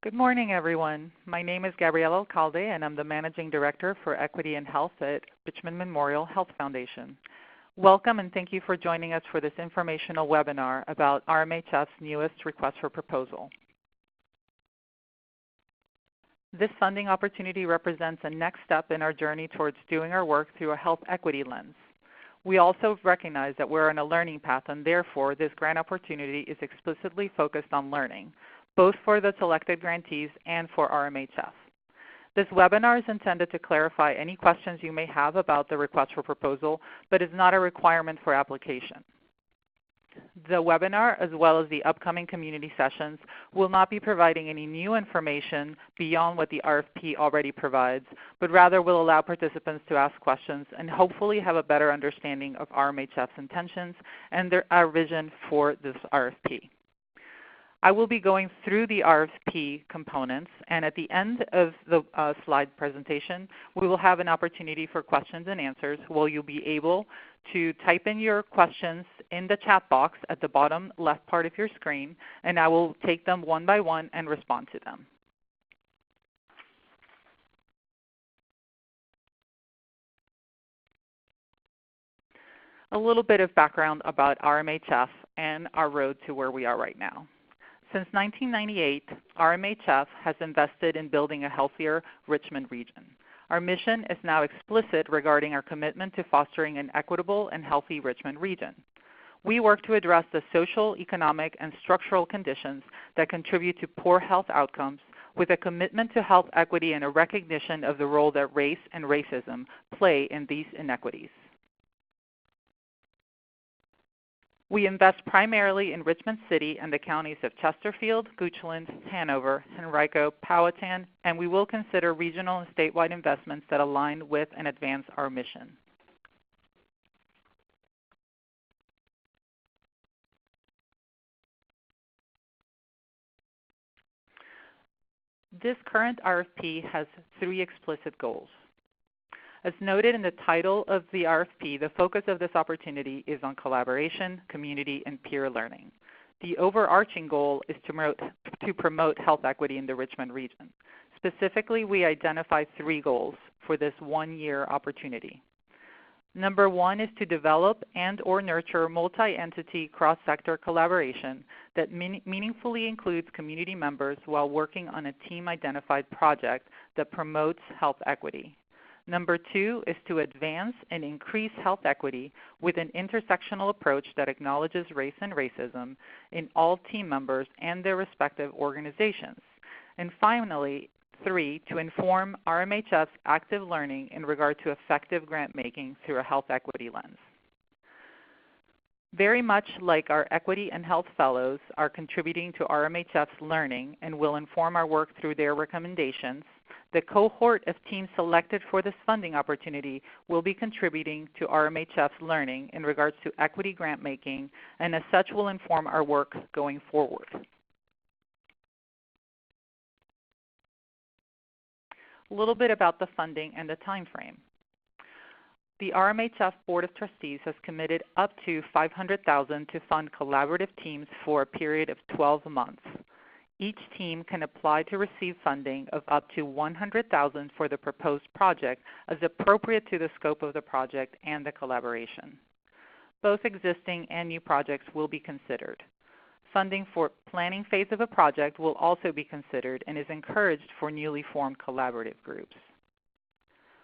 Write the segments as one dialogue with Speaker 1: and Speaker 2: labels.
Speaker 1: Good morning, everyone. My name is Gabriela Alcalde, and I'm the Managing Director for Equity and Health at Richmond Memorial Health Foundation. Welcome, and thank you for joining us for this informational webinar about RMHF's newest request for proposal. This funding opportunity represents a next step in our journey towards doing our work through a health equity lens. We also recognize that we're on a learning path, and therefore this grant opportunity is explicitly focused on learning, both for the selected grantees and for RMHF. This webinar is intended to clarify any questions you may have about the request for proposal, but is not a requirement for application. The webinar, as well as the upcoming community sessions, will not be providing any new information beyond what the RFP already provides, but rather will allow participants to ask questions and hopefully have a better understanding of RMHF's intentions and our vision for this RFP. I will be going through the RFP components, and at the end of the slide presentation, we will have an opportunity for questions and answers where you'll be able to type in your questions in the chat box at the bottom left part of your screen, and I will take them one by one and respond to them. A little bit of background about RMHF and our road to where we are right now. Since 1998, RMHF has invested in building a healthier Richmond region. Our mission is now explicit regarding our commitment to fostering an equitable and healthy Richmond region. We work to address the social, economic, and structural conditions that contribute to poor health outcomes with a commitment to health equity and a recognition of the role that race and racism play in these inequities. We invest primarily in Richmond City and the counties of Chesterfield, Goochland, Hanover, Henrico, Powhatan, and we will consider regional and statewide investments that align with and advance our mission. This current RFP has 3 explicit goals. As noted in the title of the RFP, the focus of this opportunity is on collaboration, community, and peer learning. The overarching goal is to promote health equity in the Richmond region. Specifically, we identify 3 goals for this one-year opportunity. Number 1 is to develop and/or nurture multi-entity cross-sector collaboration that meaningfully includes community members while working on a team-identified project that promotes health equity. Number 2 is to advance and increase health equity with an intersectional approach that acknowledges race and racism in all team members and their respective organizations. And finally, 3, to inform RMHF's active learning in regard to effective grant making through a health equity lens. Very much like our Equity and Health Fellows are contributing to RMHF's learning and will inform our work through their recommendations, the cohort of teams selected for this funding opportunity will be contributing to RMHF's learning in regards to equity grant making, and as such will inform our work going forward. A little bit about the funding and the time frame. The RMHF Board of Trustees has committed up to $500,000 to fund collaborative teams for a period of 12 months. Each team can apply to receive funding of up to $100,000 for the proposed project as appropriate to the scope of the project and the collaboration. Both existing and new projects will be considered. Funding for planning phase of a project will also be considered and is encouraged for newly formed collaborative groups.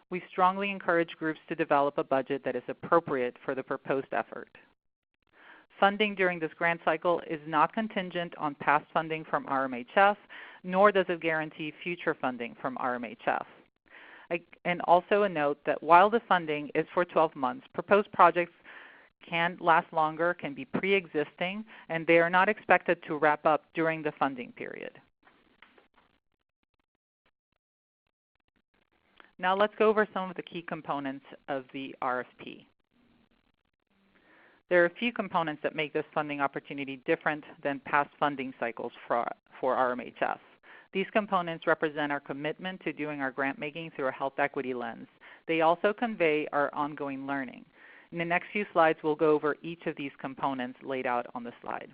Speaker 1: We strongly encourage groups to develop a budget that is appropriate for the proposed effort. Funding during this grant cycle is not contingent on past funding from RMHF, nor does it guarantee future funding from RMHF. And also a note that while the funding is for 12 months, proposed projects can last longer, can be pre-existing, and they are not expected to wrap up during the funding period. Now let's go over some of the key components of the RFP. There are a few components that make this funding opportunity different than past funding cycles for RMHF. These components represent our commitment to doing our grant making through a health equity lens. They also convey our ongoing learning. In the next few slides, we'll go over each of these components laid out on the slide.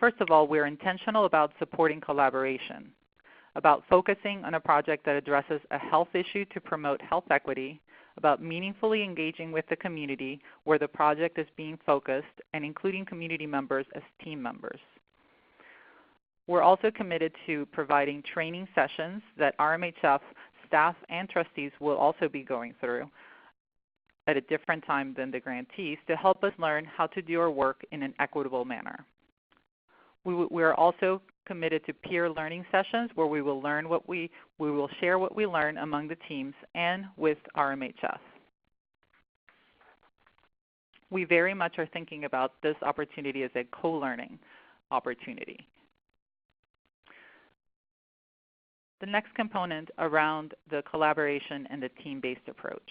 Speaker 1: First of all, we're intentional about supporting collaboration, about focusing on a project that addresses a health issue to promote health equity, about meaningfully engaging with the community where the project is being focused, and including community members as team members. We're also committed to providing training sessions that RMHF staff and trustees will also be going through at a different time than the grantees to help us learn how to do our work in an equitable manner. We are also committed to peer learning sessions where we will share what we learn among the teams and with RMHF. We very much are thinking about this opportunity as a co-learning opportunity. The next component around the collaboration and the team-based approach.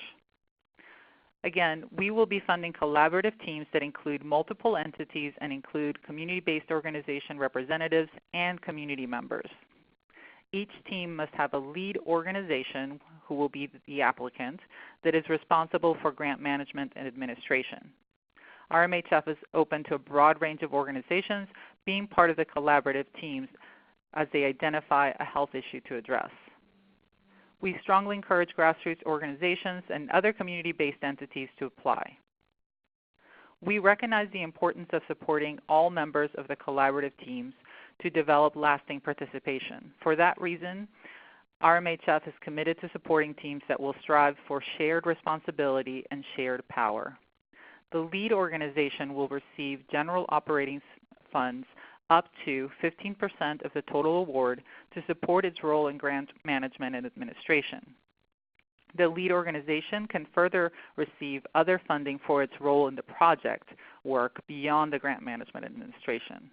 Speaker 1: Again, we will be funding collaborative teams that include multiple entities and include community-based organization representatives and community members. Each team must have a lead organization, who will be the applicant, that is responsible for grant management and administration. RMHF is open to a broad range of organizations being part of the collaborative teams as they identify a health issue to address. We strongly encourage grassroots organizations and other community-based entities to apply. We recognize the importance of supporting all members of the collaborative teams to develop lasting participation. For that reason, RMHF is committed to supporting teams that will strive for shared responsibility and shared power. The lead organization will receive general operating funds up to 15% of the total award to support its role in grant management and administration. The lead organization can further receive other funding for its role in the project work beyond the grant management administration.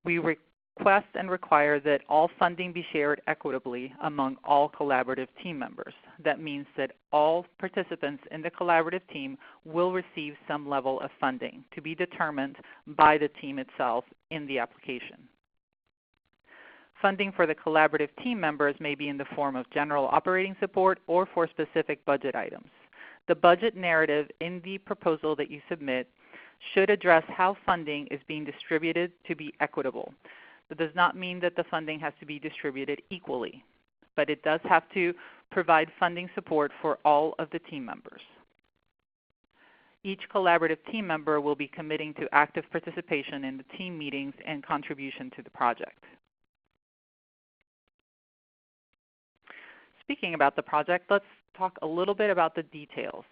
Speaker 1: We request and require that all funding be shared equitably among all collaborative team members. That means that all participants in the collaborative team will receive some level of funding to be determined by the team itself in the application. Funding for the collaborative team members may be in the form of general operating support or for specific budget items. The budget narrative in the proposal that you submit should address how funding is being distributed to be equitable. That does not mean that the funding has to be distributed equally, but it does have to provide funding support for all of the team members. Each collaborative team member will be committing to active participation in the team meetings and contribution to the project. Speaking about the project, let's talk a little bit about the details.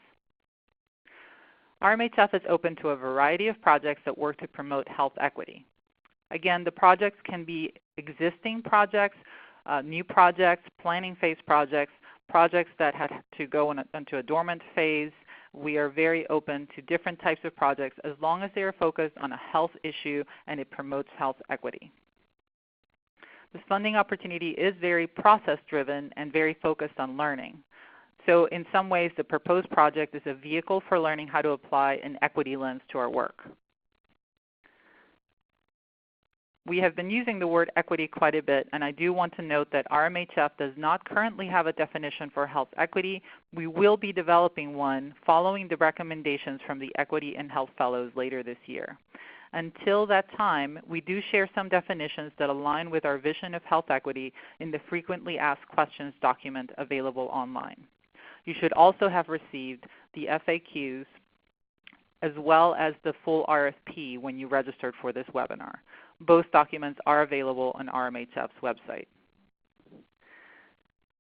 Speaker 1: RMHF is open to a variety of projects that work to promote health equity. Again, the projects can be existing projects, new projects, planning phase projects, projects that had to go into a dormant phase. We are very open to different types of projects as long as they are focused on a health issue and it promotes health equity. This funding opportunity is very process-driven and very focused on learning. So in some ways, the proposed project is a vehicle for learning how to apply an equity lens to our work. We have been using the word equity quite a bit, and I do want to note that RMHF does not currently have a definition for health equity. We will be developing one following the recommendations from the Equity and Health Fellows later this year. Until that time, we do share some definitions that align with our vision of health equity in the Frequently Asked Questions document available online. You should also have received the FAQs as well as the full RFP when you registered for this webinar. Both documents are available on RMHF's website.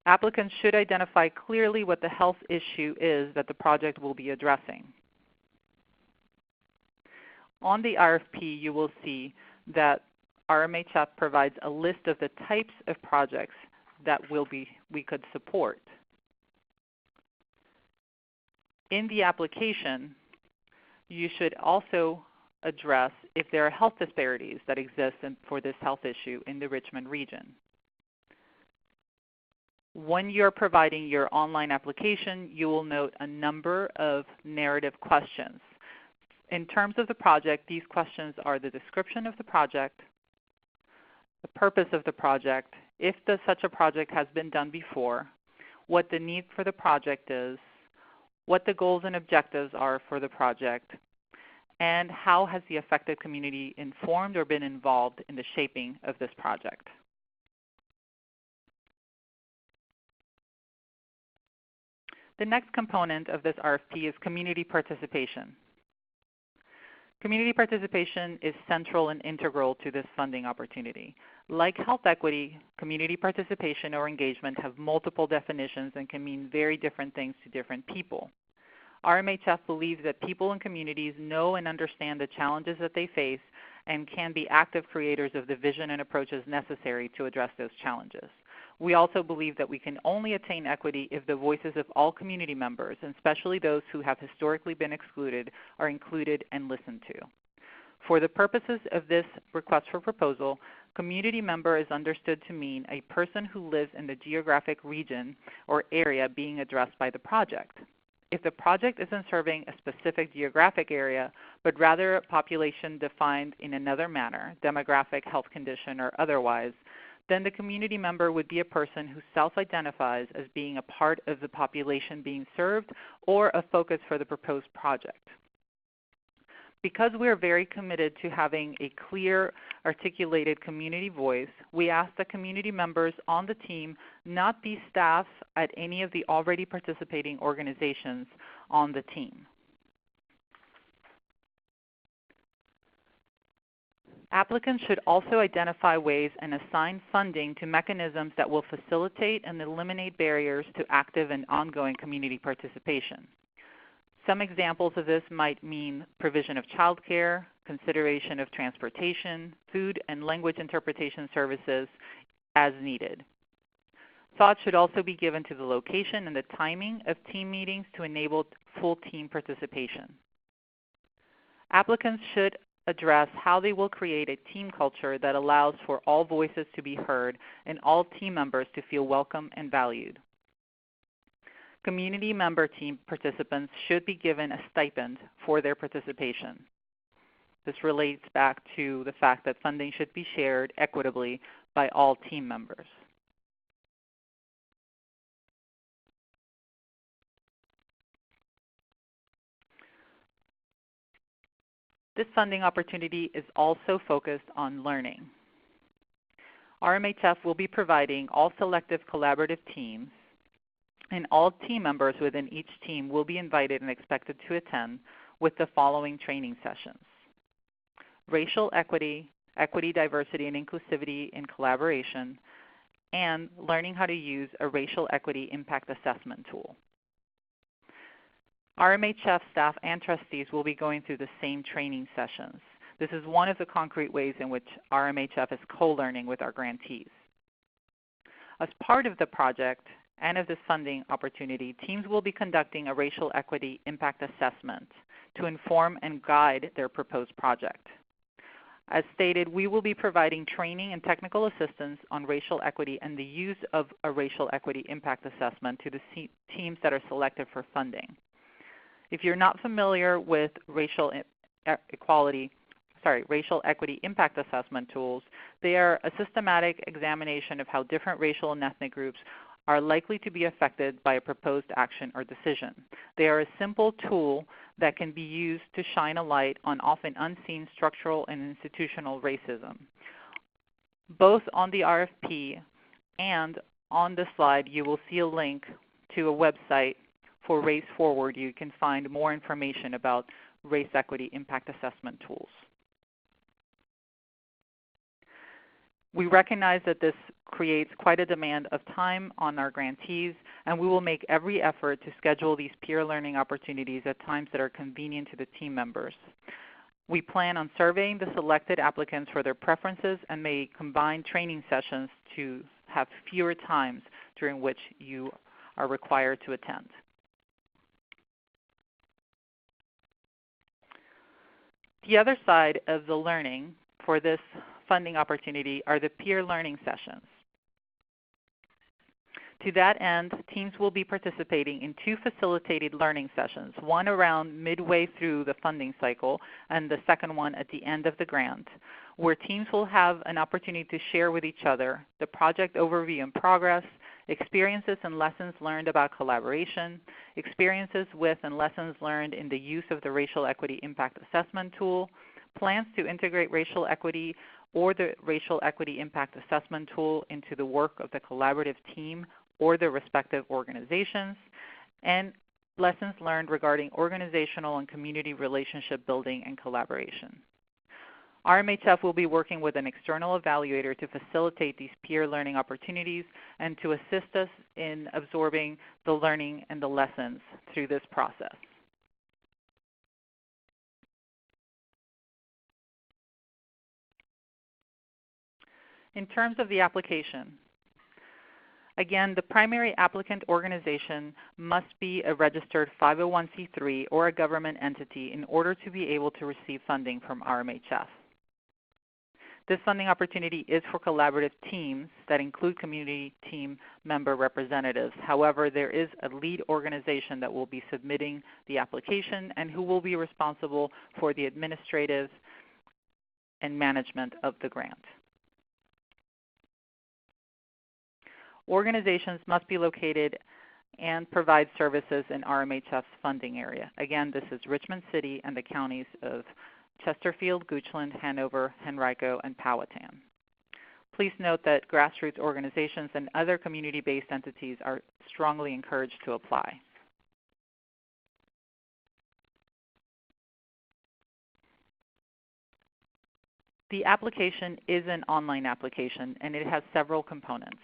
Speaker 1: Applicants should identify clearly what the health issue is that the project will be addressing. On the RFP, you will see that RMHF provides a list of the types of projects that we could support. In the application, you should also address if there are health disparities that exist for this health issue in the Richmond region. When you're providing your online application, you will note a number of narrative questions. In terms of the project, these questions are the description of the project, the purpose of the project, if such a project has been done before, what the need for the project is, what the goals and objectives are for the project, And how has the affected community informed or been involved in the shaping of this project? The next component of this RFP is community participation. Community participation is central and integral to this funding opportunity. Like health equity, community participation or engagement have multiple definitions and can mean very different things to different people. RMHF believes that people and communities know and understand the challenges that they face and can be active creators of the vision and approaches necessary to address those challenges. We also believe that we can only attain equity if the voices of all community members, and especially those who have historically been excluded, are included and listened to. For the purposes of this request for proposal, community member is understood to mean a person who lives in the geographic region or area being addressed by the project. If the project isn't serving a specific geographic area, but rather a population defined in another manner, demographic, health condition, or otherwise, then the community member would be a person who self-identifies as being a part of the population being served or a focus for the proposed project. Because we are very committed to having a clear, articulated community voice, we ask that community members on the team not be staff at any of the already participating organizations on the team. Applicants should also identify ways and assign funding to mechanisms that will facilitate and eliminate barriers to active and ongoing community participation. Some examples of this might mean provision of childcare, consideration of transportation, food and language interpretation services as needed. Thought should also be given to the location and the timing of team meetings to enable full team participation. Applicants should address how they will create a team culture that allows for all voices to be heard and all team members to feel welcome and valued. Community member team participants should be given a stipend for their participation. This relates back to the fact that funding should be shared equitably by all team members. This funding opportunity is also focused on learning. RMHF will be providing all selective collaborative teams, and all team members within each team will be invited and expected to attend with the following training sessions: racial equity, equity, diversity, and inclusivity in collaboration, and learning how to use a racial equity impact assessment tool. RMHF staff and trustees will be going through the same training sessions. This is one of the concrete ways in which RMHF is co-learning with our grantees. As part of the project and of this funding opportunity, teams will be conducting a racial equity impact assessment to inform and guide their proposed project. As stated, we will be providing training and technical assistance on racial equity and the use of a racial equity impact assessment to the teams that are selected for funding. If you're not familiar with racial equity impact assessment tools, they are a systematic examination of how different racial and ethnic groups are likely to be affected by a proposed action or decision. They are a simple tool that can be used to shine a light on often unseen structural and institutional racism. Both on the RFP and on the slide, you will see a link to a website for Race Forward. You can find more information about race equity impact assessment tools. We recognize that this creates quite a demand of time on our grantees, and we will make every effort to schedule these peer learning opportunities at times that are convenient to the team members. We plan on surveying the selected applicants for their preferences and may combine training sessions to have fewer times during which you are required to attend. The other side of the learning for this funding opportunity are the peer learning sessions. To that end, teams will be participating in 2 facilitated learning sessions, one around midway through the funding cycle and the second one at the end of the grant, where teams will have an opportunity to share with each other the project overview and progress, experiences and lessons learned about collaboration, experiences with and lessons learned in the use of the Racial Equity Impact Assessment tool, plans to integrate racial equity or the Racial Equity Impact Assessment tool into the work of the collaborative team or the respective organizations, and lessons learned regarding organizational and community relationship building and collaboration. RMHF will be working with an external evaluator to facilitate these peer learning opportunities and to assist us in absorbing the learning and the lessons through this process. In terms of the application, again, the primary applicant organization must be a registered 501c3 or a government entity in order to be able to receive funding from RMHF. This funding opportunity is for collaborative teams that include community team member representatives. However, there is a lead organization that will be submitting the application and who will be responsible for the administrative and management of the grant. Organizations must be located and provide services in RMHF's funding area. Again, this is Richmond City and the counties of Chesterfield, Goochland, Hanover, Henrico, and Powhatan. Please note that grassroots organizations and other community-based entities are strongly encouraged to apply. The application is an online application and it has several components.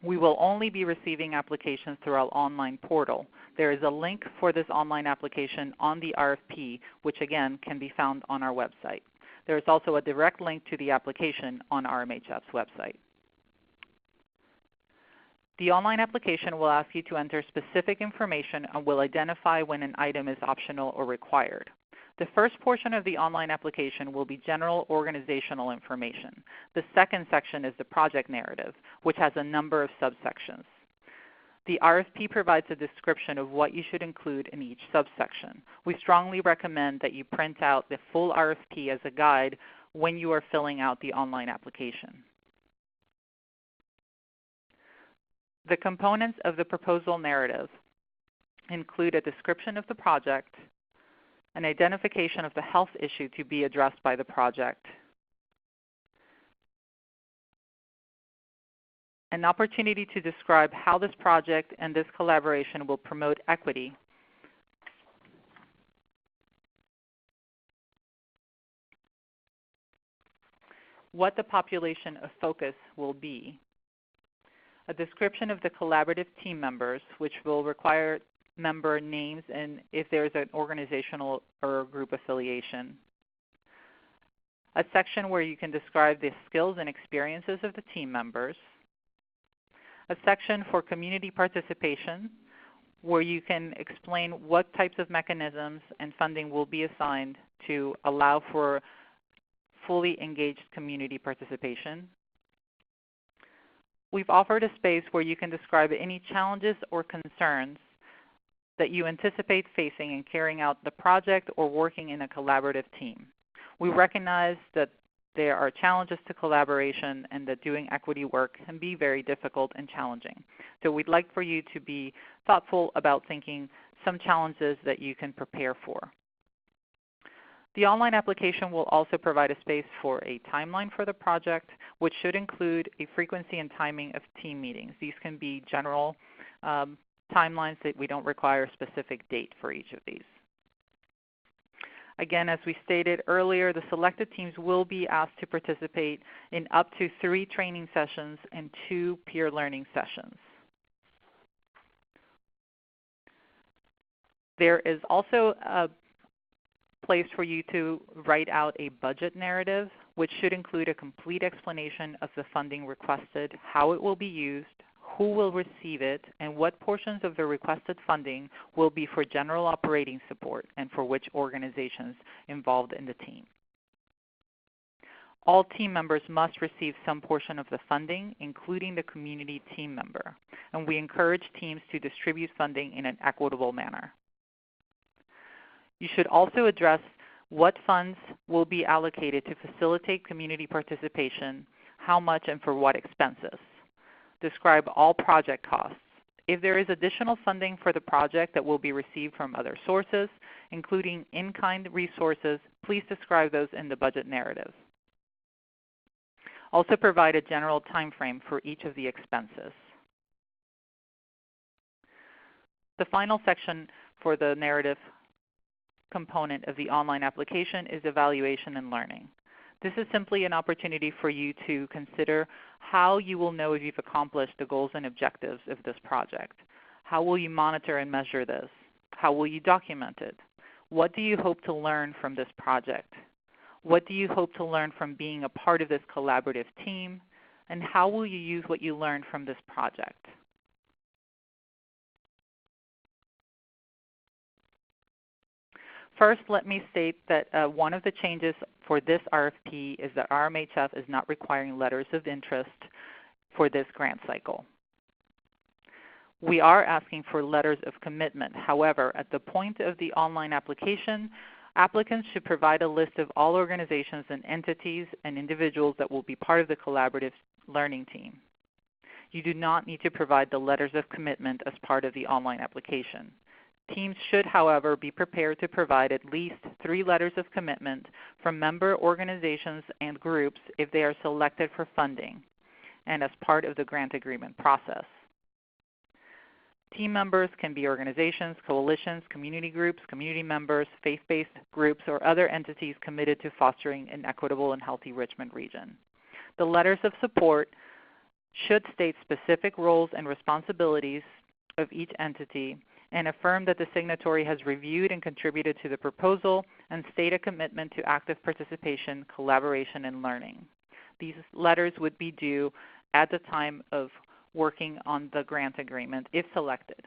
Speaker 1: We will only be receiving applications through our online portal. There is a link for this online application on the RFP, which again can be found on our website. There is also a direct link to the application on RMHF's website. The online application will ask you to enter specific information and will identify when an item is optional or required. The first portion of the online application will be general organizational information. The second section is the project narrative, which has a number of subsections. The RFP provides a description of what you should include in each subsection. We strongly recommend that you print out the full RFP as a guide when you are filling out the online application. The components of the proposal narrative include a description of the project, an identification of the health issue to be addressed by the project, an opportunity to describe how this project and this collaboration will promote equity, what the population of focus will be, a description of the collaborative team members, which will require member names and if there is an organizational or group affiliation, a section where you can describe the skills and experiences of the team members, a section for community participation where you can explain what types of mechanisms and funding will be assigned to allow for fully engaged community participation. We've offered a space where you can describe any challenges or concerns that you anticipate facing in carrying out the project or working in a collaborative team. We recognize that there are challenges to collaboration and that doing equity work can be very difficult and challenging. So we'd like for you to be thoughtful about thinking some challenges that you can prepare for. The online application will also provide a space for a timeline for the project, which should include a frequency and timing of team meetings. These can be general timelines that we don't require a specific date for each of these. Again, as we stated earlier, the selected teams will be asked to participate in up to 3 training sessions and 2 peer learning sessions. There is also a place for you to write out a budget narrative, which should include a complete explanation of the funding requested, how it will be used, who will receive it, and what portions of the requested funding will be for general operating support and for which organizations involved in the team. All team members must receive some portion of the funding, including the community team member, and we encourage teams to distribute funding in an equitable manner. You should also address what funds will be allocated to facilitate community participation, how much and for what expenses. describe all project costs. If there is additional funding for the project that will be received from other sources, including in-kind resources, please describe those in the budget narrative. Also provide a general time frame for each of the expenses. The final section for the narrative component of the online application is evaluation and learning. This is simply an opportunity for you to consider how you will know if you've accomplished the goals and objectives of this project. How will you monitor and measure this? How will you document it? What do you hope to learn from this project? What do you hope to learn from being a part of this collaborative team? And how will you use what you learned from this project? First, let me state that one of the changes for this RFP is that RMHF is not requiring letters of interest for this grant cycle. We are asking for letters of commitment. However, at the point of the online application, applicants should provide a list of all organizations and entities and individuals that will be part of the collaborative learning team. You do not need to provide the letters of commitment as part of the online application. Teams should, however, be prepared to provide at least 3 letters of commitment from member organizations and groups if they are selected for funding and as part of the grant agreement process. Team members can be organizations, coalitions, community groups, community members, faith-based groups, or other entities committed to fostering an equitable and healthy Richmond region. The letters of support should state specific roles and responsibilities of each entity and affirm that the signatory has reviewed and contributed to the proposal and state a commitment to active participation, collaboration, and learning. These letters would be due at the time of working on the grant agreement if selected.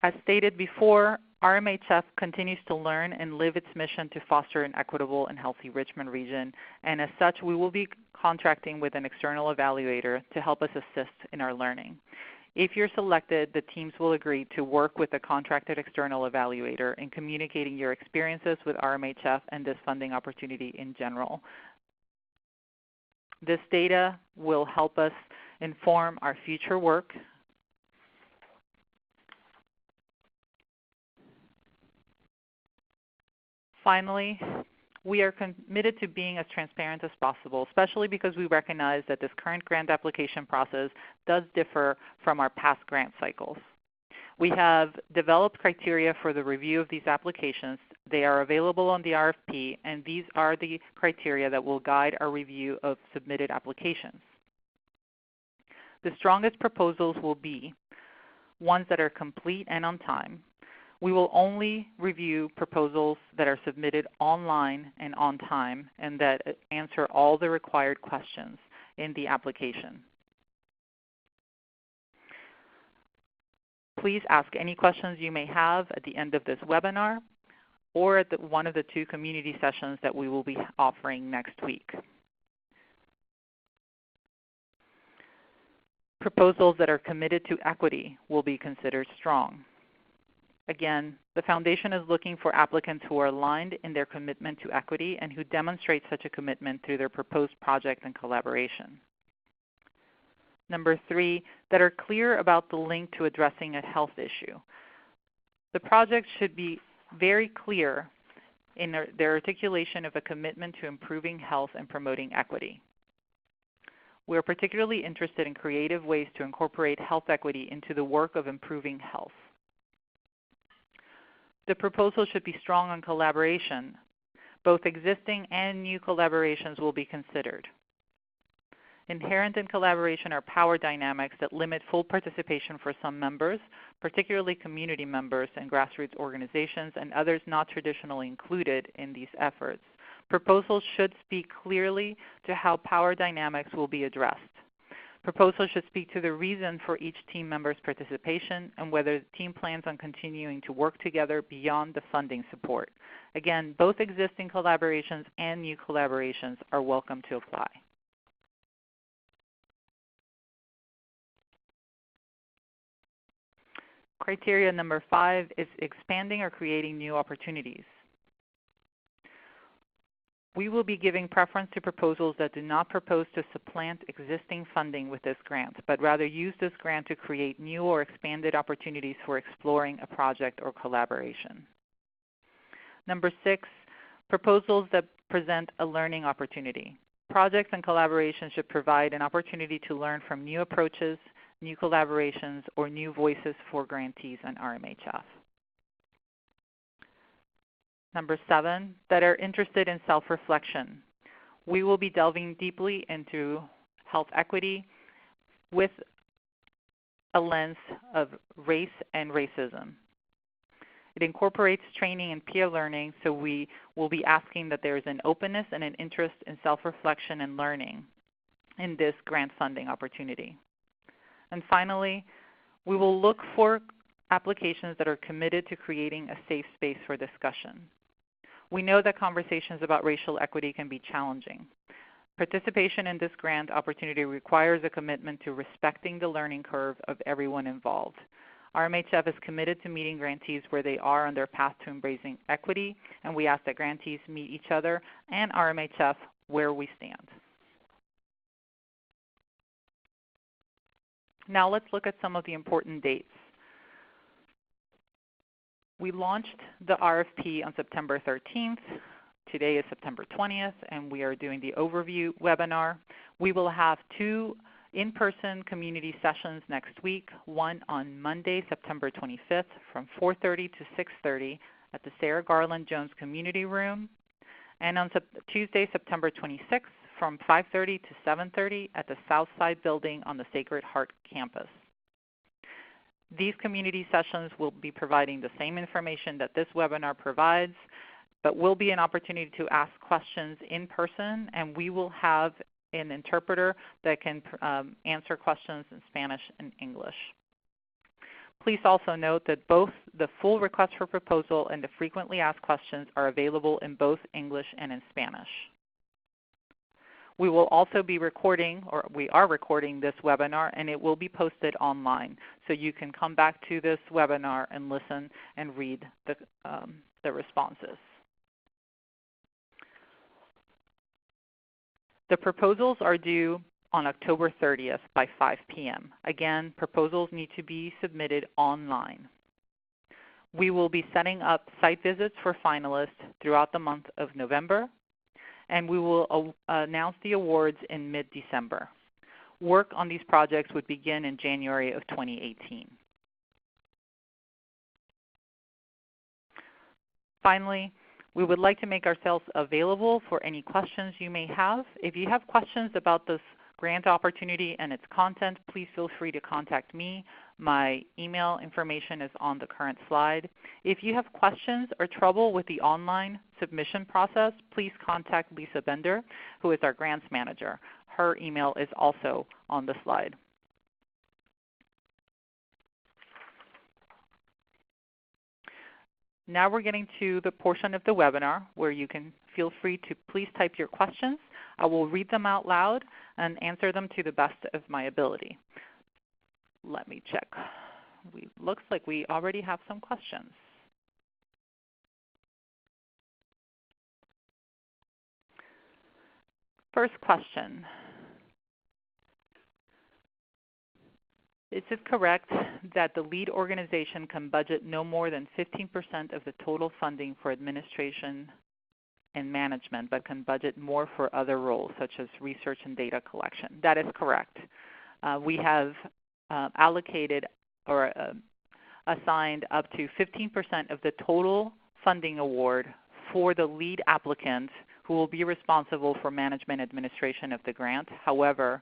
Speaker 1: As stated before, RMHF continues to learn and live its mission to foster an equitable and healthy Richmond region, and as such, we will be contracting with an external evaluator to help us assist in our learning. If you're selected, the teams will agree to work with a contracted external evaluator in communicating your experiences with RMHF and this funding opportunity in general. This data will help us inform our future work. Finally, we are committed to being as transparent as possible, especially because we recognize that this current grant application process does differ from our past grant cycles. We have developed criteria for the review of these applications. They are available on the RFP, and these are the criteria that will guide our review of submitted applications. The strongest proposals will be ones that are complete and on time. We will only review proposals that are submitted online and on time and that answer all the required questions in the application. Please ask any questions you may have at the end of this webinar or at one of the 2 community sessions that we will be offering next week. Proposals that are committed to equity will be considered strong. Again, the Foundation is looking for applicants who are aligned in their commitment to equity and who demonstrate such a commitment through their proposed project and collaboration. Number 3, that are clear about the link to addressing a health issue. The project should be very clear in their articulation of a commitment to improving health and promoting equity. We are particularly interested in creative ways to incorporate health equity into the work of improving health. The proposal should be strong on collaboration. Both existing and new collaborations will be considered. Inherent in collaboration are power dynamics that limit full participation for some members, particularly community members and grassroots organizations and others not traditionally included in these efforts. Proposals should speak clearly to how power dynamics will be addressed. Proposals should speak to the reason for each team member's participation and whether the team plans on continuing to work together beyond the funding support. Again, both existing collaborations and new collaborations are welcome to apply. Criteria number 5 is expanding or creating new opportunities. We will be giving preference to proposals that do not propose to supplant existing funding with this grant, but rather use this grant to create new or expanded opportunities for exploring a project or collaboration. Number 6, proposals that present a learning opportunity. Projects and collaborations should provide an opportunity to learn from new approaches, new collaborations, or new voices for grantees and RMHF. Number 7, that are interested in self-reflection. We will be delving deeply into health equity with a lens of race and racism. It incorporates training and peer learning, so we will be asking that there is an openness and an interest in self-reflection and learning in this grant funding opportunity. And finally, we will look for applications that are committed to creating a safe space for discussion. We know that conversations about racial equity can be challenging. Participation in this grant opportunity requires a commitment to respecting the learning curve of everyone involved. RMHF is committed to meeting grantees where they are on their path to embracing equity, and we ask that grantees meet each other and RMHF where we stand. Now let's look at some of the important dates. We launched the RFP on September 13th. Today is September 20th, and we are doing the overview webinar. We will have 2 in-person community sessions next week, one on Monday, September 25th from 4:30 to 6:30 at the Sarah Garland Jones Community Room, and on Tuesday, September 26th from 5:30 to 7:30 at the Southside Building on the Sacred Heart campus. These community sessions will be providing the same information that this webinar provides, but will be an opportunity to ask questions in person, and we will have an interpreter that can answer questions in Spanish and English. Please also note that both the full request for proposal and the frequently asked questions are available in both English and in Spanish. We will also be recording, or we are recording this webinar, and it will be posted online. So you can come back to this webinar and listen and read the responses. The proposals are due on October 30th by 5 p.m. Again, proposals need to be submitted online. We will be setting up site visits for finalists throughout the month of November, and we will announce the awards in mid-December. Work on these projects would begin in January of 2018. Finally, we would like to make ourselves available for any questions you may have. If you have questions about this grant opportunity and its content, please feel free to contact me. My email information is on the current slide. If you have questions or trouble with the online submission process, please contact Lisa Bender, who is our grants manager. Her email is also on the slide. Now we're getting to the portion of the webinar where you can feel free to please type your questions. I will read them out loud and answer them to the best of my ability. Let me check. Looks like we already have some questions. First question. Is it correct that the lead organization can budget no more than 15% of the total funding for administration and management, but can budget more for other roles such as research and data collection? That is correct. We have allocated or assigned up to 15% of the total funding award for the lead applicant who will be responsible for management administration of the grant. However,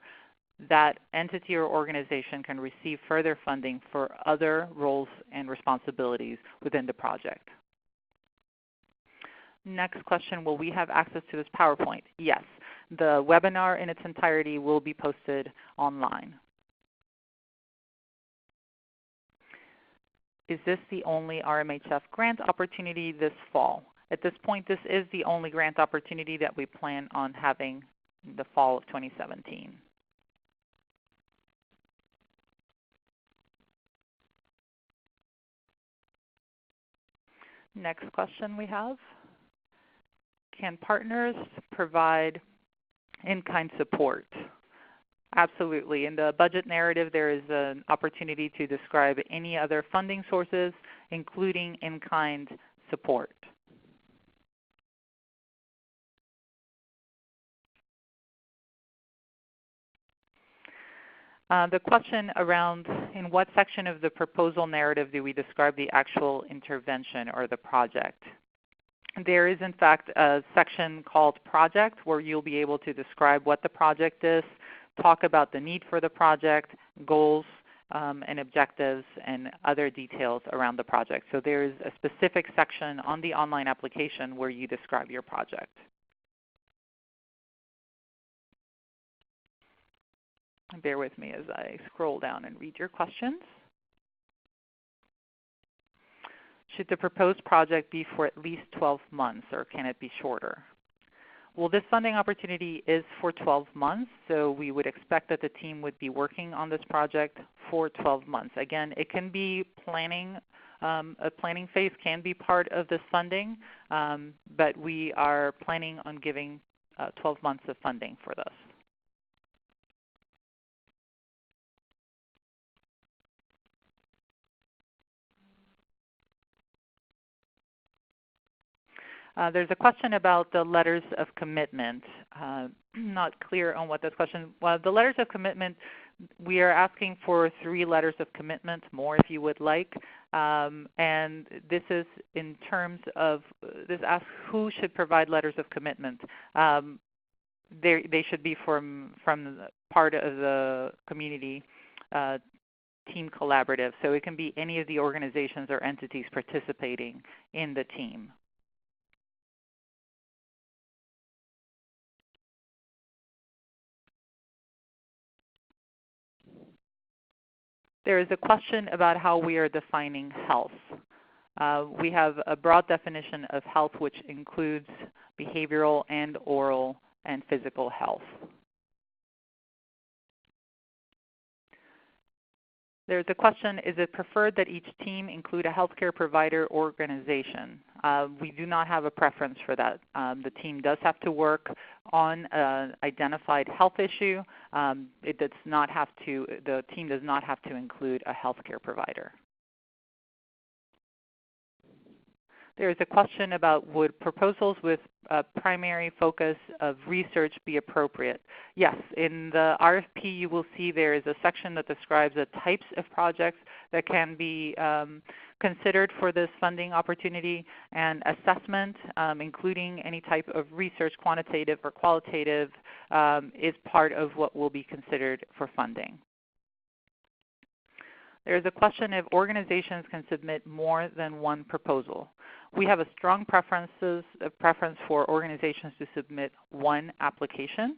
Speaker 1: that entity or organization can receive further funding for other roles and responsibilities within the project. Next question, will we have access to this PowerPoint? Yes. The webinar in its entirety will be posted online. Is this the only RMHF grant opportunity this fall? At this point, this is the only grant opportunity that we plan on having in the fall of 2017. Next question we have. can partners provide in-kind support? Absolutely. In the budget narrative, there is an opportunity to describe any other funding sources, including in-kind support. The question around in what section of the proposal narrative do we describe the actual intervention or the project? There is in fact a section called Project where you'll be able to describe what the project is, talk about the need for the project, goals and objectives, and other details around the project. So there is a specific section on the online application where you describe your project. Bear with me as I scroll down and read your questions. Should the proposed project be for at least 12 months, or can it be shorter? Well, this funding opportunity is for 12 months, so we would expect that the team would be working on this project for 12 months. Again, it can be planning. A planning phase can be part of this funding, but we are planning on giving 12 months of funding for this. There's a question about the letters of commitment. Not clear on what this question. Well, the letters of commitment, we are asking for 3 letters of commitment, more if you would like. And this is in terms of, this asks who should provide letters of commitment. They should be from part of the community team collaborative. So it can be any of the organizations or entities participating in the team. There is a question about how we are defining health. We have a broad definition of health which includes behavioral and oral and physical health. There's a question, is it preferred that each team include a healthcare provider or organization? We do not have a preference for that. The team does have to work on an identified health issue. It does not have to, the team does not have to include a healthcare provider. There is a question about would proposals with a primary focus of research be appropriate? Yes, in the RFP you will see there is a section that describes the types of projects that can be considered for this funding opportunity, and assessment, including any type of research, quantitative or qualitative, is part of what will be considered for funding. There is a question if organizations can submit more than one proposal. We have a strong preference for organizations to submit one application.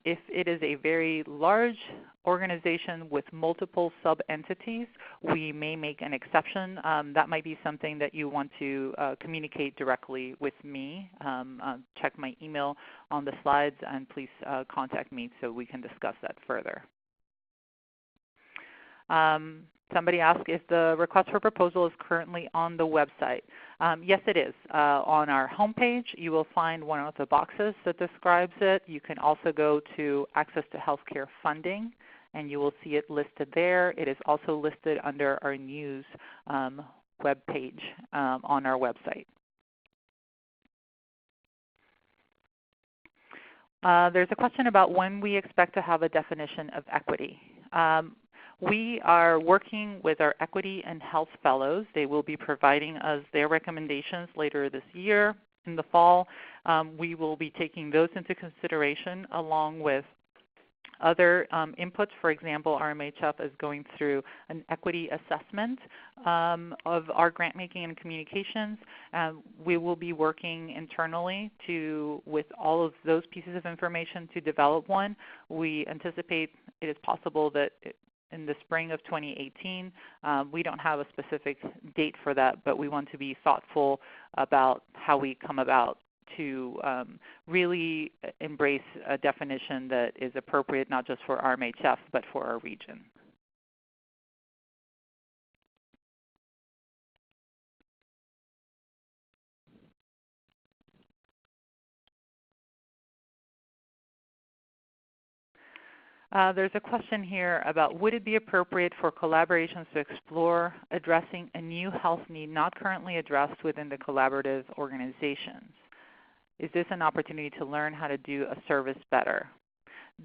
Speaker 1: If it is a very large organization with multiple sub-entities, we may make an exception. That might be something that you want to communicate directly with me. Check my email on the slides and please contact me so we can discuss that further. Somebody asked if the request for proposal is currently on the website. Yes, it is. On our homepage, you will find one of the boxes that describes it. You can also go to Access to Healthcare Funding, and you will see it listed there. It is also listed under our news web page on our website. There's a question about when we expect to have a definition of equity. We are working with our Equity and Health Fellows. They will be providing us their recommendations later this year. In the fall, we will be taking those into consideration along with other inputs. For example, RMHF is going through an equity assessment of our grant making and communications. We will be working internally with all of those pieces of information to develop one. We anticipate it is possible that in the spring of 2018. We don't have a specific date for that, but we want to be thoughtful about how we come about to really embrace a definition that is appropriate not just for RMHF but for our region. There's a question here about would it be appropriate for collaborations to explore addressing a new health need not currently addressed within the collaborative organizations? Is this an opportunity to learn how to do a service better?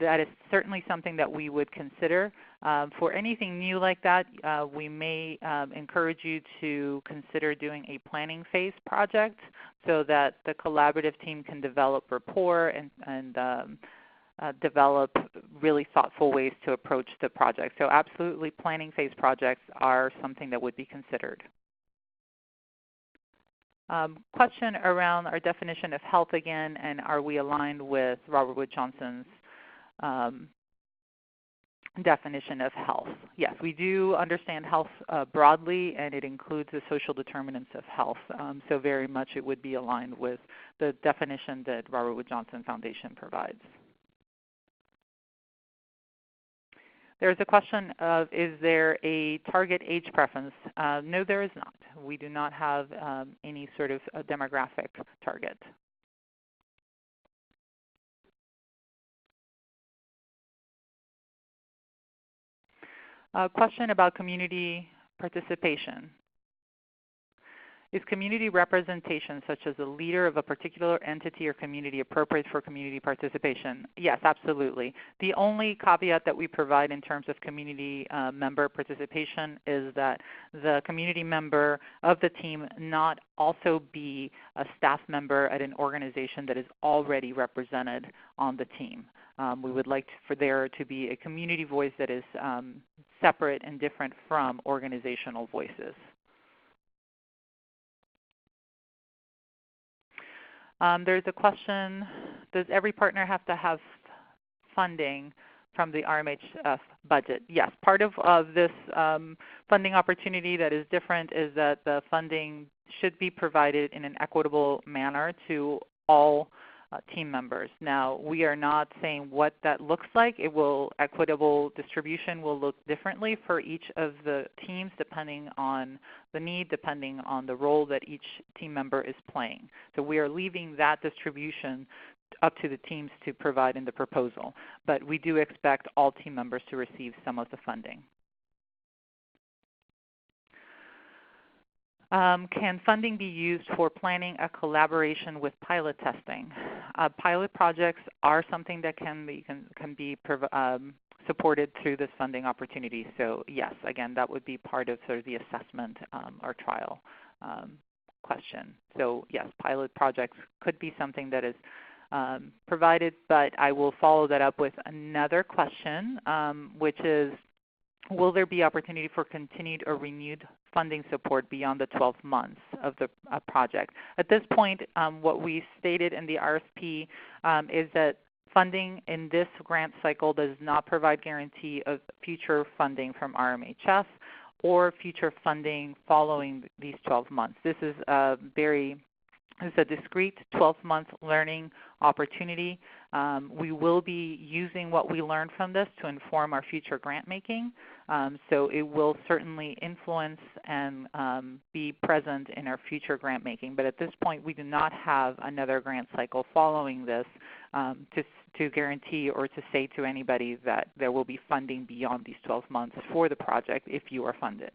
Speaker 1: That is certainly something that we would consider. For anything new like that, we may encourage you to consider doing a planning phase project so that the collaborative team can develop rapport and develop really thoughtful ways to approach the project. So absolutely planning phase projects are something that would be considered. Question around our definition of health again, and are we aligned with Robert Wood Johnson's definition of health? Yes, we do understand health broadly, and it includes the social determinants of health. So very much it would be aligned with the definition that Robert Wood Johnson Foundation provides. There's a question of, is there a target age preference? No, there is not. We do not have any sort of demographic target. A question about community participation. Is community representation, such as a leader of a particular entity or community, appropriate for community participation? Yes, absolutely. The only caveat that we provide in terms of community member participation is that the community member of the team not also be a staff member at an organization that is already represented on the team. We would like for there to be a community voice that is separate and different from organizational voices. There's a question, does every partner have to have funding from the RMHF budget? Yes, part of this funding opportunity that is different is that the funding should be provided in an equitable manner to all team members. Now, we are not saying what that looks like. Equitable distribution will look differently for each of the teams depending on the need, depending on the role that each team member is playing. So we are leaving that distribution up to the teams to provide in the proposal. But we do expect all team members to receive some of the funding. Can funding be used for planning a collaboration with pilot testing? Pilot projects are something that can be supported through this funding opportunity. So yes, again, that would be part of sort of the assessment or trial question. So yes, pilot projects could be something that is provided, but I will follow that up with another question, which is, will there be opportunity for continued or renewed funding support beyond the 12 months of the project? At this point, what we stated in the RFP is that funding in this grant cycle does not provide guarantee of future funding from RMHF or future funding following these 12 months. This is a discrete 12-month learning opportunity. We will be using what we learned from this to inform our future grant making. So it will certainly influence and be present in our future grant making. But at this point, we do not have another grant cycle following this to guarantee or to say to anybody that there will be funding beyond these 12 months for the project if you are funded.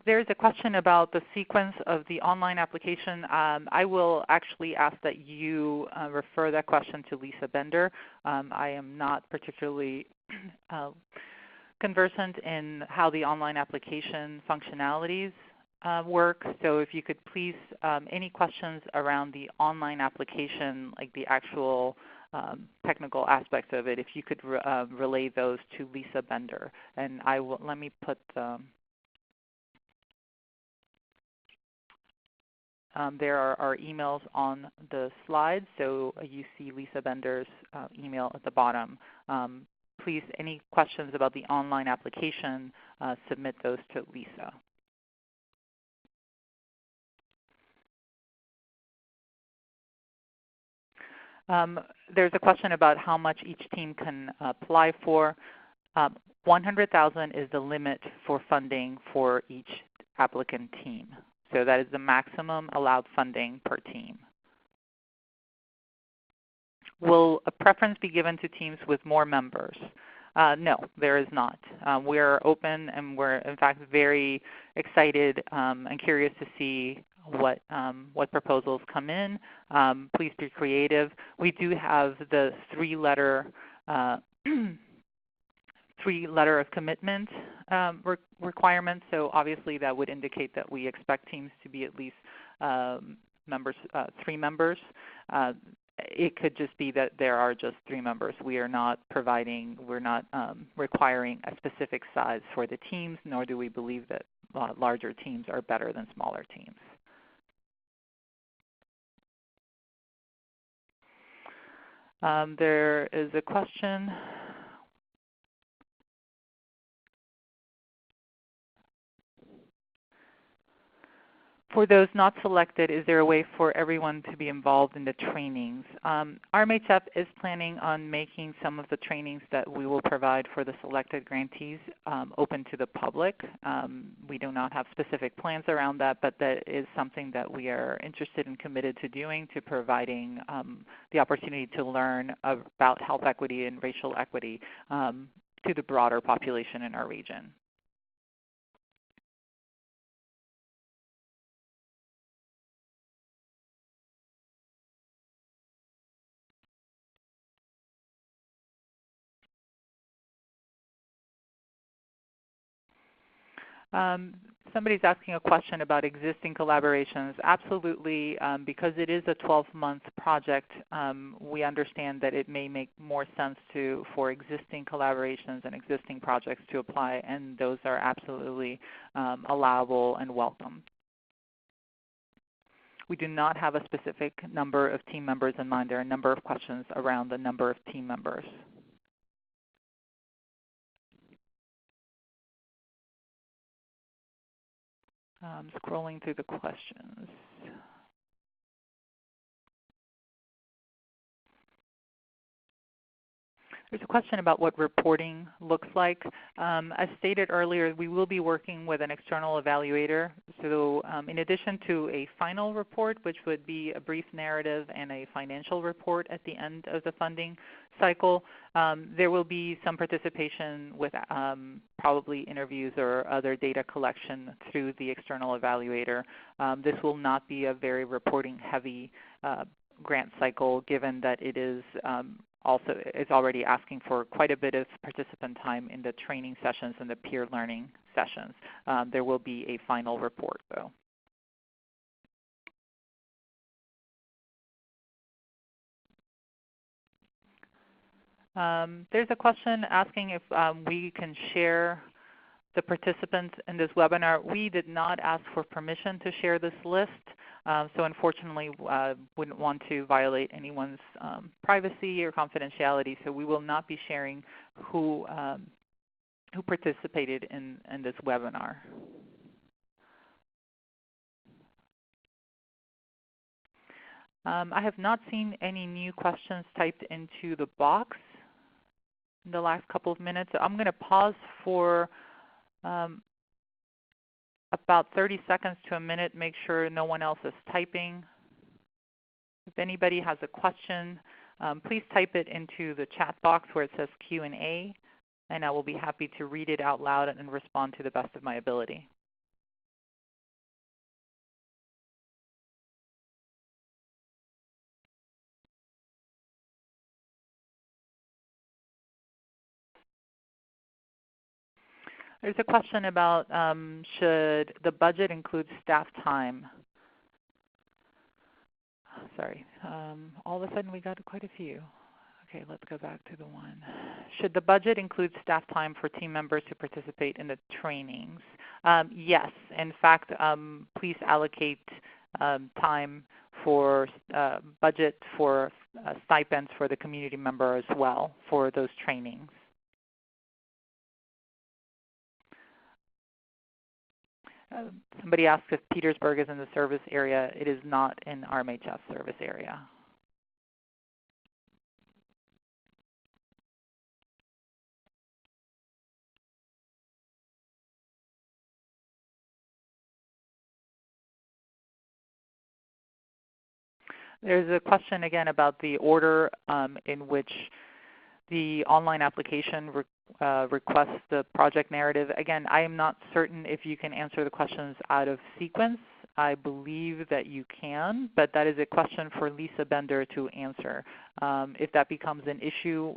Speaker 1: There's a question about the sequence of the online application. I will actually ask that you refer that question to Lisa Bender. I am not particularly conversant in how the online application functionalities work. So if you could please, any questions around the online application, like the actual technical aspects of it, if you could relay those to Lisa Bender. And I will, let me put there are our emails on the slide, so you see Lisa Bender's email at the bottom. Please, any questions about the online application, submit those to Lisa. There's a question about how much each team can apply for. $100,000 is the limit for funding for each applicant team. So that is the maximum allowed funding per team. Will a preference be given to teams with more members? No, there is not. We're open, and we're in fact very excited and curious to see what proposals come in. Please be creative. We do have the three-letter of commitment requirements. So obviously that would indicate that we expect teams to be at least 3 members. It could just be that there are just 3 members. We are not requiring a specific size for the teams, nor do we believe that larger teams are better than smaller teams. There is a question. For those not selected, is there a way for everyone to be involved in the trainings? RMHF is planning on making some of the trainings that we will provide for the selected grantees open to the public. We do not have specific plans around that, but that is something that we are interested and committed to doing, to providing the opportunity to learn about health equity and racial equity to the broader population in our region. Somebody's asking a question about existing collaborations. Absolutely, because it is a 12-month project, we understand that it may make more sense for existing collaborations and existing projects to apply, and those are absolutely allowable and welcome. We do not have a specific number of team members in mind. There are a number of questions around the number of team members. Scrolling through the questions. There's a question about what reporting looks like. As stated earlier, we will be working with an external evaluator. So in addition to a final report, which would be a brief narrative and a financial report at the end of the funding cycle, there will be some participation with probably interviews or other data collection through the external evaluator. This will not be a very reporting heavy grant cycle, given that it is already asking for quite a bit of participant time in the training sessions and the peer learning sessions. There will be a final report, though. There's a question asking if we can share the participants in this webinar. We did not ask for permission to share this list. So unfortunately, wouldn't want to violate anyone's privacy or confidentiality. So we will not be sharing who participated in this webinar. I have not seen any new questions typed into the box in the last couple of minutes. So I'm going to pause for about 30 seconds to a minute, make sure no one else is typing. If anybody has a question, please type it into the chat box where it says Q&A, and I will be happy to read it out loud and respond to the best of my ability. There's a question about should the budget include staff time? Sorry, all of a sudden we got quite a few. Okay, let's go back to the one. Should the budget include staff time for team members to participate in the trainings? Yes. In fact, please allocate time for budget for stipends for the community member as well for those trainings. Somebody asked if Petersburg is in the service area. It is not in RMHF service area. There's a question again about the order in which the online application requests the project narrative. Again, I am not certain if you can answer the questions out of sequence. I believe that you can, but that is a question for Lisa Bender to answer. If that becomes an issue,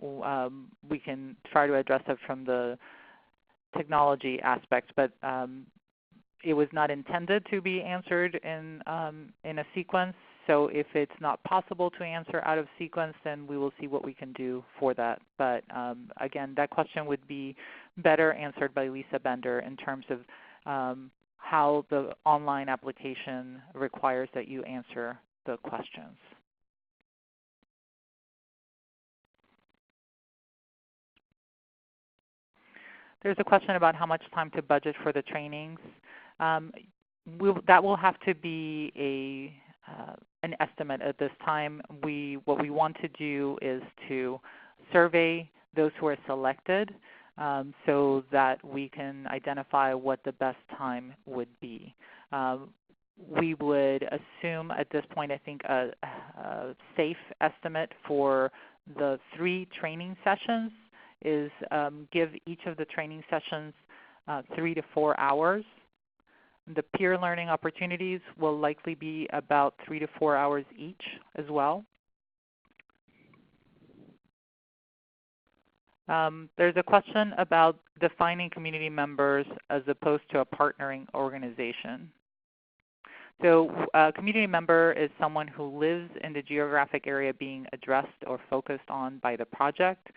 Speaker 1: we can try to address it from the technology aspect, but it was not intended to be answered in a sequence. So if it's not possible to answer out of sequence, then we will see what we can do for that. But again, that question would be better answered by Lisa Bender in terms of how the online application requires that you answer the questions. There's a question about how much time to budget for the trainings. That will have to be an estimate at this time. What we want to do is to survey those who are selected so that we can identify what the best time would be. We would assume at this point, I think, a safe estimate for the 3 training sessions is give each of the training sessions 3 to 4 hours. The peer learning opportunities will likely be about 3 to 4 hours each as well. There's a question about defining community members as opposed to a partnering organization. So a community member is someone who lives in the geographic area being addressed or focused on by the project.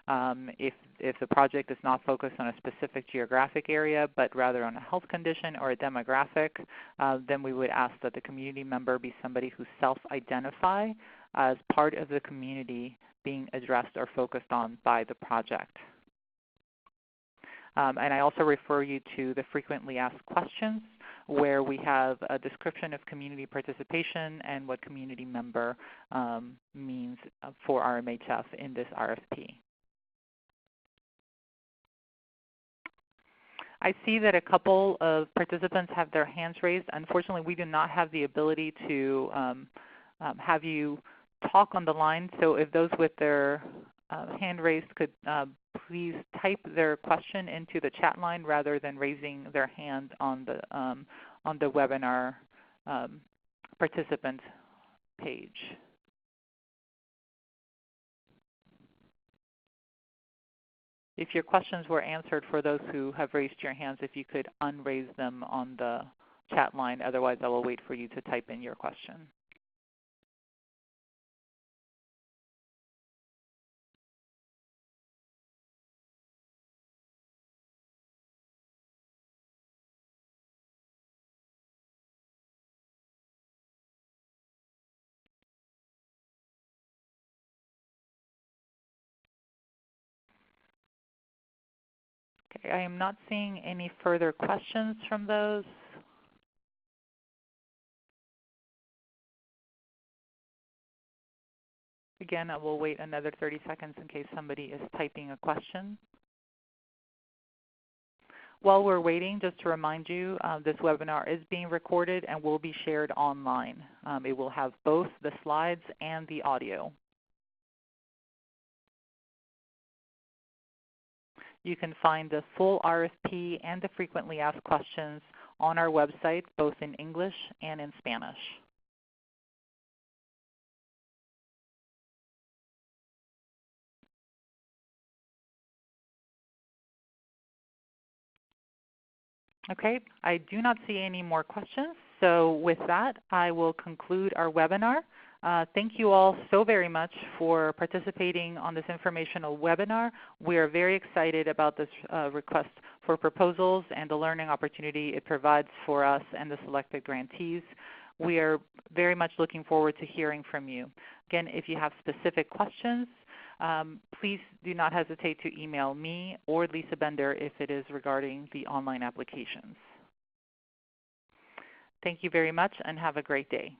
Speaker 1: If the project is not focused on a specific geographic area, but rather on a health condition or a demographic, then we would ask that the community member be somebody who self-identify as part of the community being addressed or focused on by the project. And I also refer you to the frequently asked questions, where we have a description of community participation and what community member means for RMHF in this RFP. I see that a couple of participants have their hands raised. Unfortunately, we do not have the ability to have you talk on the line. So if those with their hand raised could please type their question into the chat line rather than raising their hand on the webinar participant page. If your questions were answered for those who have raised your hands, if you could unraise them on the chat line. Otherwise, I will wait for you to type in your question. Okay, I am not seeing any further questions from those. Again, I will wait another 30 seconds in case somebody is typing a question. While we're waiting, just to remind you, this webinar is being recorded and will be shared online. It will have both the slides and the audio. You can find the full RFP and the frequently asked questions on our website, both in English and in Spanish. Okay, I do not see any more questions. So with that, I will conclude our webinar. Thank you all so very much for participating on this informational webinar. We are very excited about this request for proposals and the learning opportunity it provides for us and the selected grantees. We are very much looking forward to hearing from you. Again, if you have specific questions, please do not hesitate to email me or Lisa Bender if it is regarding the online applications. Thank you very much and have a great day.